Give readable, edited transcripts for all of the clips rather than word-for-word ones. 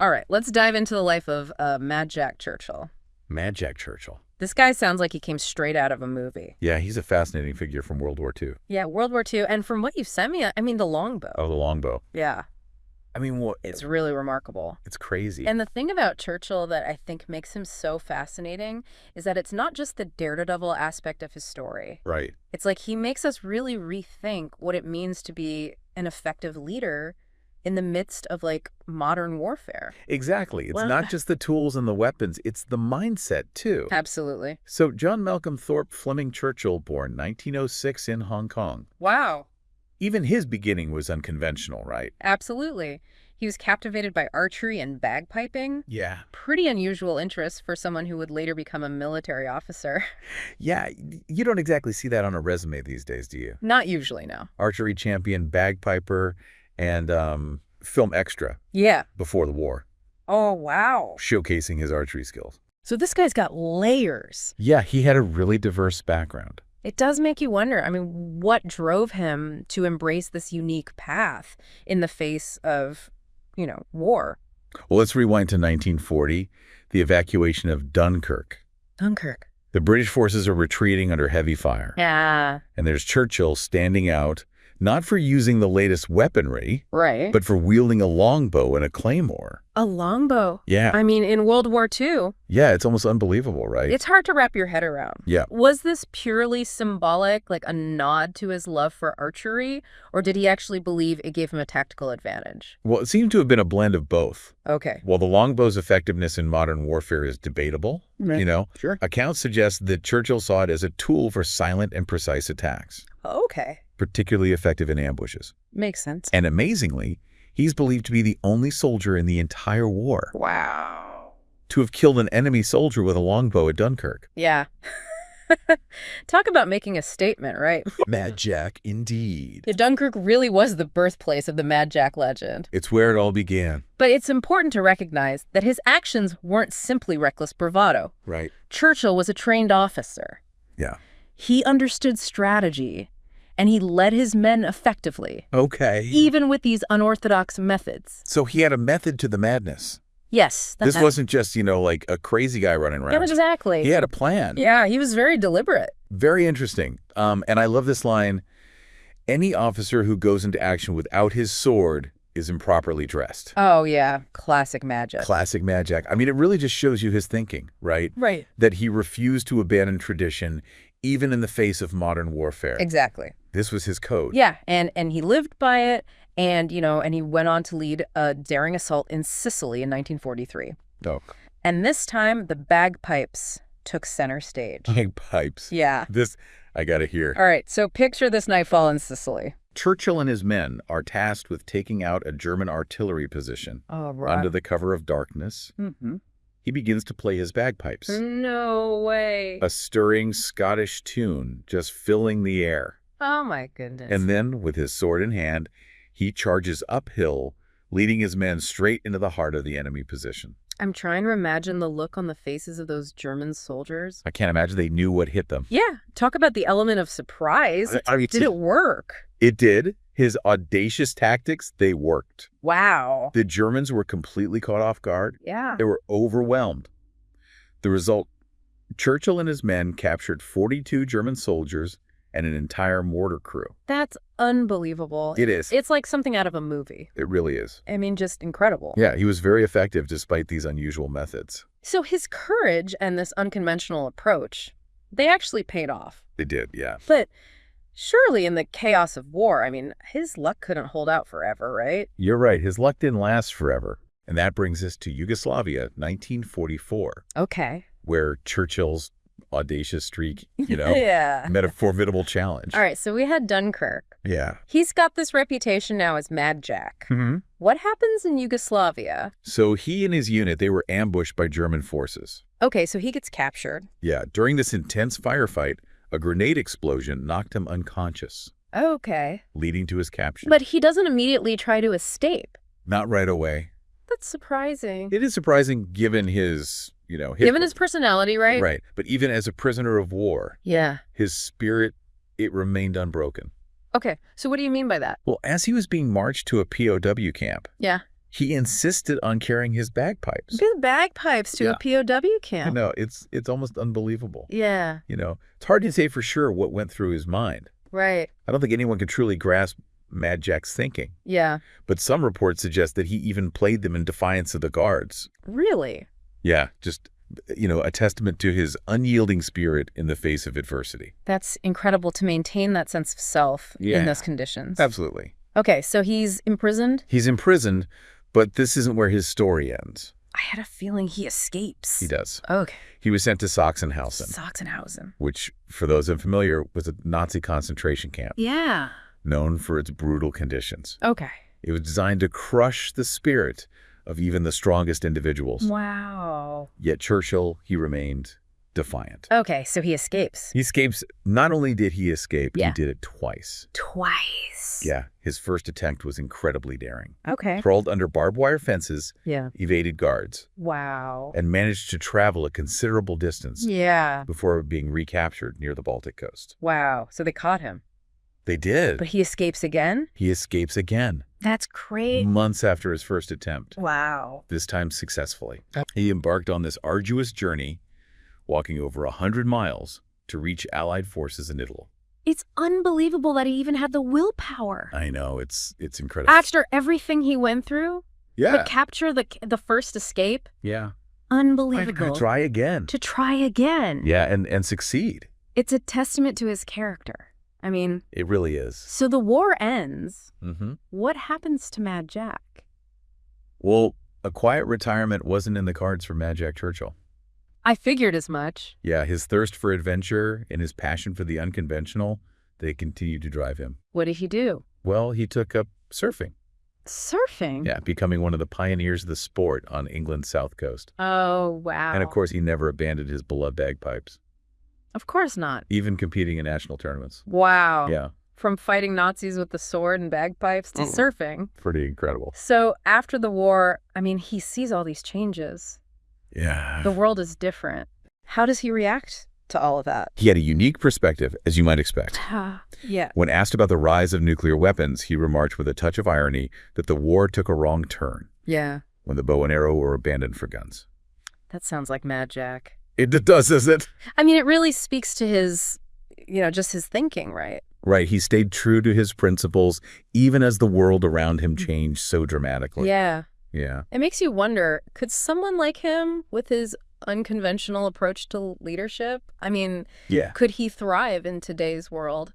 All right, let's dive into the life of Mad Jack Churchill. Mad Jack Churchill. This guy sounds like he came straight out of a movie. Yeah, he's a fascinating figure from World War II. Yeah, World War II. And from what you've sent me, I mean, the longbow. Oh, the longbow. Yeah. I mean, what? It's really remarkable. It's crazy. And the thing about Churchill that I think makes him so fascinating is that it's not just the daredevil aspect of his story. Right. It's like he makes us really rethink what it means to be an effective leader in the midst of, like, modern warfare. Exactly. It's not just the tools and the weapons, it's the mindset, too. Absolutely. So John Malcolm Thorpe Fleming Churchill, born 1906 in Hong Kong. Wow. Even his beginning was unconventional, right? Absolutely. He was captivated by archery and bagpiping. Yeah. Pretty unusual interests for someone who would later become a military officer. Yeah, you don't exactly see that on a resume these days, do you? Not usually, no. Archery champion, bagpiper, and film extra. Yeah. Before the war. Oh, wow. Showcasing his archery skills. So this guy's got layers. Yeah, he had a really diverse background. It does make you wonder, I mean, what drove him to embrace this unique path in the face of, war? Well, let's rewind to 1940, the evacuation of Dunkirk. Dunkirk. The British forces are retreating under heavy fire. Yeah. And there's Churchill standing out, not for using the latest weaponry, right, but for wielding a longbow and a claymore. A longbow? Yeah. I mean, in World War II. Yeah, it's almost unbelievable, right? It's hard to wrap your head around. Yeah. Was this purely symbolic, like a nod to his love for archery, or did he actually believe it gave him a tactical advantage? Well, it seemed to have been a blend of both. Okay. While the longbow's effectiveness in modern warfare is debatable, Sure. accounts suggest that Churchill saw it as a tool for silent and precise attacks. Okay. Particularly effective in ambushes. Makes sense. And amazingly, he's believed to be the only soldier in the entire war Wow. to have killed an enemy soldier with a longbow at Dunkirk. Yeah. Talk about making a statement, right? Mad Jack, indeed. Yeah, Dunkirk really was the birthplace of the Mad Jack legend. It's where it all began. But it's important to recognize that his actions weren't simply reckless bravado. Right. Churchill was a trained officer. Yeah. He understood strategy, and he led his men effectively. Okay. Even with these unorthodox methods. So he had a method to the madness. Yes. This wasn't just, like a crazy guy running around. Yeah, exactly. He had a plan. Yeah, he was very deliberate. Very interesting. And I love this line. Any officer who goes into action without his sword is improperly dressed. Oh, yeah. Classic Mad Jack. Classic Mad Jack. I mean, it really just shows you his thinking, right? Right. That he refused to abandon tradition even in the face of modern warfare. Exactly. This was his code. Yeah, and he lived by it, and, and he went on to lead a daring assault in Sicily in 1943. Oh. And this time, the bagpipes took center stage. Bagpipes. Yeah. This, I gotta hear. All right, so picture this nightfall in Sicily. Churchill and his men are tasked with taking out a German artillery position. Oh, right. Under the cover of darkness. Mm-hmm. He begins to play his bagpipes. No way. A stirring Scottish tune just filling the air. Oh, my goodness. And then, with his sword in hand, he charges uphill, leading his men straight into the heart of the enemy position. I'm trying to imagine the look on the faces of those German soldiers. I can't imagine they knew what hit them. Yeah, talk about the element of surprise. I mean, did it work? It did. His audacious tactics, they worked. Wow. The Germans were completely caught off guard. Yeah. They were overwhelmed. The result, Churchill and his men captured 42 German soldiers and an entire mortar crew. That's unbelievable. It is. It's like something out of a movie. It really is. I mean, just incredible. Yeah, he was very effective despite these unusual methods. So his courage and this unconventional approach, they actually paid off. They did, yeah. But surely in the chaos of war, I mean, his luck couldn't hold out forever, right? You're right. His luck didn't last forever. And that brings us to Yugoslavia, 1944. Okay. Where Churchill's audacious streak, yeah. met a formidable challenge. All right, so we had Dunkirk. Yeah. He's got this reputation now as Mad Jack. Mm-hmm. What happens in Yugoslavia? So he and his unit, they were ambushed by German forces. Okay, so he gets captured. Yeah, during this intense firefight, a grenade explosion knocked him unconscious. Okay. Leading to his capture. But he doesn't immediately try to escape. Not right away. That's surprising. It is surprising given his, given his personality, right? Right. But even as a prisoner of war, yeah, his spirit, it remained unbroken. Okay. So what do you mean by that? Well, as he was being marched to a POW camp, yeah, He insisted on carrying his bagpipes. Good bagpipes to a POW camp. I know, it's almost unbelievable. Yeah. It's hard to say for sure what went through his mind. Right. I don't think anyone can truly grasp Mad Jack's thinking. Yeah. But some reports suggest that he even played them in defiance of the guards. Really? Yeah, just, a testament to his unyielding spirit in the face of adversity. That's incredible to maintain that sense of self in Yeah. those conditions. Absolutely. Okay, so he's imprisoned? He's imprisoned, but this isn't where his story ends. I had a feeling he escapes. He does. Okay. He was sent to Sachsenhausen, Sachsenhausen. which, for those unfamiliar, was a Nazi concentration camp Yeah. known for its brutal conditions. Okay. It was designed to crush the spirit of even the strongest individuals. Wow. Yet Churchill, he remained defiant. Okay, so he escapes. He escapes. Not only did he escape, Yeah. he did it twice. Twice. Yeah, his first attempt was incredibly daring. Okay. Crawled under barbed wire fences, Yeah. evaded guards, Wow. and managed to travel a considerable distance Yeah. before being recaptured near the Baltic coast. Wow. So they caught him. They did. But he escapes again? He escapes again, That's great. months after his first attempt, Wow. this time successfully. He embarked on this arduous journey, walking over 100 miles to reach Allied forces in Italy. It's unbelievable that he even had the willpower. I know, it's incredible. After everything he went through, Yeah, to capture the first escape, yeah. unbelievable. Try again. To try again. Yeah, and succeed. It's a testament to his character. I mean, It really is. so the war ends. Mm-hmm. What happens to Mad Jack? Well, a quiet retirement wasn't in the cards for Mad Jack Churchill. I figured as much. Yeah, his thirst for adventure and his passion for the unconventional, they continued to drive him. What did he do? Well, he took up surfing. Surfing? Yeah, becoming one of the pioneers of the sport on England's south coast. Oh, wow. And of course, he never abandoned his beloved bagpipes, Of course not. even competing in national tournaments. Wow. Yeah, From fighting Nazis with the sword and bagpipes to surfing. pretty incredible. So after the war, I mean, he sees all these changes. Yeah. The world is different. How does he react to all of that? He had a unique perspective, as you might expect. Yeah. When asked about the rise of nuclear weapons, he remarked with a touch of irony that the war took a wrong turn Yeah. when the bow and arrow were abandoned for guns. That sounds like Mad Jack. It does, doesn't it? I mean, it really speaks to his, just his thinking, right? Right. He stayed true to his principles, even as the world around him changed so dramatically. Yeah. Yeah. It makes you wonder, could someone like him with his unconventional approach to leadership, I mean, Yeah. could he thrive in today's world?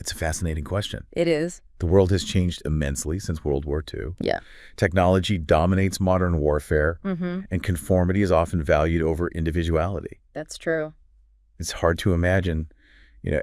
It's a fascinating question. It is. The world has changed immensely since World War II. Yeah. Technology dominates modern warfare, Mm-hmm. and conformity is often valued over individuality. That's true. It's hard to imagine,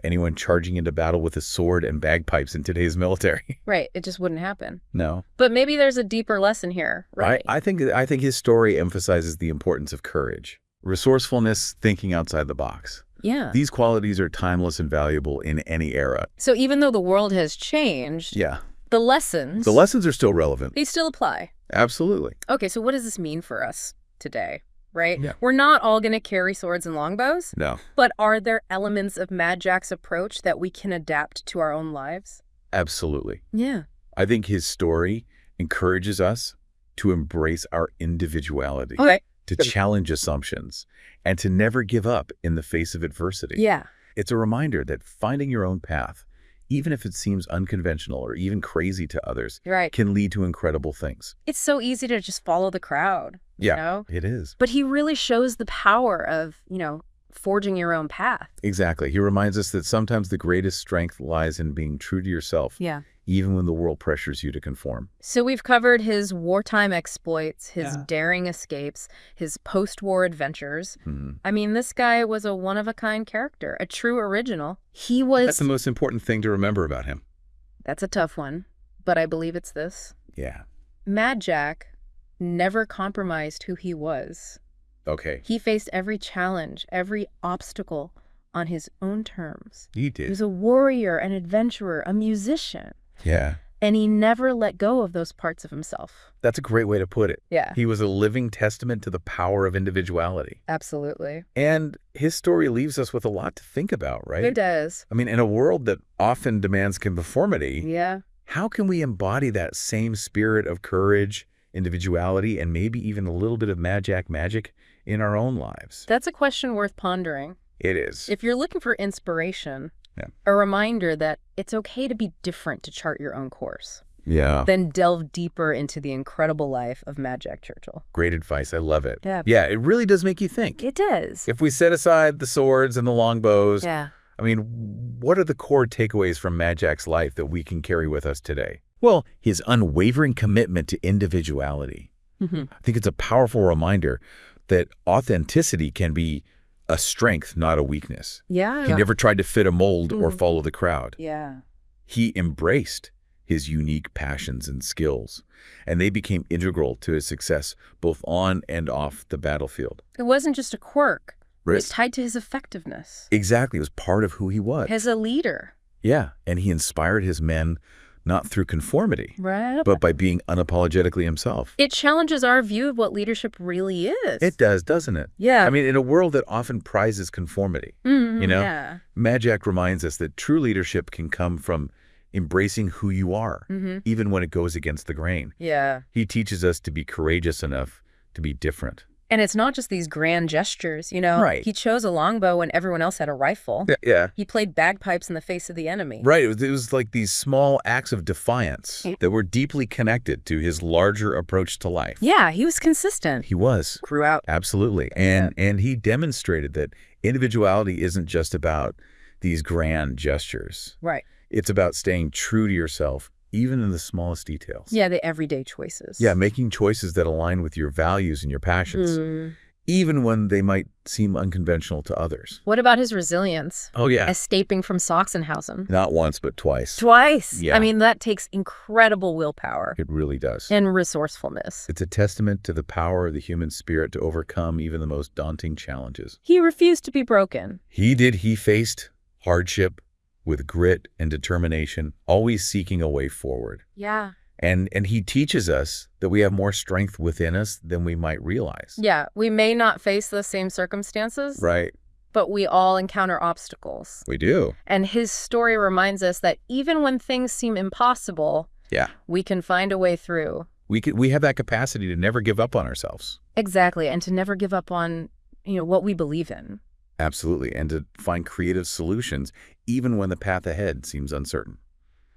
anyone charging into battle with a sword and bagpipes in today's military. Right. It just wouldn't happen. No. But maybe there's a deeper lesson here, right? I think his story emphasizes the importance of courage, resourcefulness, thinking outside the box. Yeah. These qualities are timeless and valuable in any era. So even though the world has changed, Yeah. the lessons, The lessons are still relevant. they still apply. Absolutely. Okay, so what does this mean for us today, right? Yeah. We're not all going to carry swords and longbows, No. but are there elements of Mad Jack's approach that we can adapt to our own lives? Absolutely. Yeah. I think his story encourages us to embrace our individuality, Okay. to challenge assumptions, and to never give up in the face of adversity. Yeah. It's a reminder that finding your own path, even if it seems unconventional or even crazy to others, Right. can lead to incredible things. It's so easy to just follow the crowd, you know? It is. But he really shows the power of, forging your own path. Exactly. He reminds us that sometimes the greatest strength lies in being true to yourself, Yeah. even when the world pressures you to conform. So we've covered his wartime exploits, his daring escapes, his post-war adventures. Mhm. I mean, this guy was a one-of-a-kind character, a true original. He was... That's the most important thing to remember about him. That's a tough one, but I believe it's this. Yeah. Mad Jack never compromised who he was. Okay. He faced every challenge, every obstacle on his own terms. He He did. was a warrior, an adventurer, a musician, Yeah. and he never let go of those parts of himself. That's a great way to put it. Yeah, He was a living testament to the power of individuality. absolutely. And his story leaves us with a lot to think about, right? It does. I mean, in a world that often demands conformity, Yeah. how can we embody that same spirit of courage, individuality, and maybe even a little bit of Mad Jack magic in our own lives? That's a question worth pondering. It is. If you're looking for inspiration, Yeah. a reminder that it's okay to be different to chart your own course, Yeah. then delve deeper into the incredible life of Mad Jack Churchill. Great advice. I love it. Yeah. Yeah, it really does make you think. It does. If we set aside the swords and the longbows, Yeah. I mean, what are the core takeaways from Mad Jack's life that we can carry with us today? Well, his unwavering commitment to individuality. Mm-hmm. I think it's a powerful reminder that authenticity can be a strength, not a weakness. Yeah. He never tried to fit a mold or follow the crowd. Yeah. He embraced his unique passions and skills, and they became integral to his success both on and off the battlefield. It wasn't just a quirk. Right. It's tied to his effectiveness. Exactly. It was part of who he was. As a leader. Yeah, and he inspired his men not through conformity, Right. but by being unapologetically himself. It challenges our view of what leadership really is. It does, doesn't it? Yeah. I mean, in a world that often prizes conformity, you know, Yeah. Mad Jack reminds us that true leadership can come from embracing who you are, even when it goes against the grain. Yeah. He teaches us to be courageous enough to be different. And it's not just these grand gestures, you know. Right. He chose a longbow when everyone else had a rifle. Yeah. He played bagpipes in the face of the enemy. Right. It was like these small acts of defiance that were deeply connected to his larger approach to life. Yeah, he was consistent. He was. Throughout. Absolutely. And he demonstrated that individuality isn't just about these grand gestures. Right. It's about staying true to yourself, even in the smallest details. Yeah, the everyday choices. Yeah, making choices that align with your values and your passions, even when they might seem unconventional to others. What about his resilience? Oh, yeah. Escaping from Sachsenhausen. Not once, but twice. Twice. Yeah. I mean, that takes incredible willpower It really does. and resourcefulness. It's a testament to the power of the human spirit to overcome even the most daunting challenges. He refused to be broken. He faced hardship with grit and determination, always seeking a way forward. Yeah. And he teaches us that we have more strength within us than we might realize. Yeah, we may not face the same circumstances, Right. but we all encounter obstacles. We do. And his story reminds us that even when things seem impossible, Yeah. we can find a way through. We have that capacity to never give up on ourselves. Exactly, and to never give up on, what we believe in. Absolutely. And to find creative solutions, even when the path ahead seems uncertain.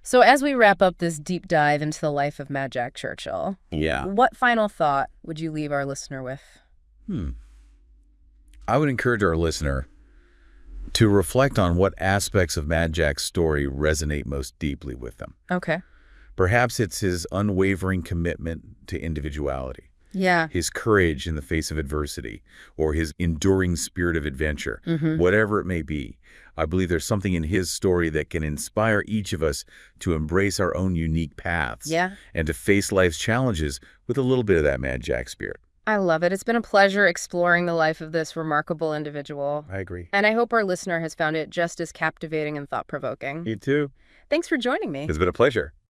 So as we wrap up this deep dive into the life of Mad Jack Churchill, Yeah. what final thought would you leave our listener with? I would encourage our listener to reflect on what aspects of Mad Jack's story resonate most deeply with them. Okay. Perhaps it's his unwavering commitment to individuality, Yeah. his courage in the face of adversity, or his enduring spirit of adventure, whatever it may be. I believe there's something in his story that can inspire each of us to embrace our own unique paths and to face life's challenges with a little bit of that Mad Jack spirit. I love it. It's been a pleasure exploring the life of this remarkable individual. I agree. And I hope our listener has found it just as captivating and thought-provoking. You too. Thanks for joining me. It's been a pleasure.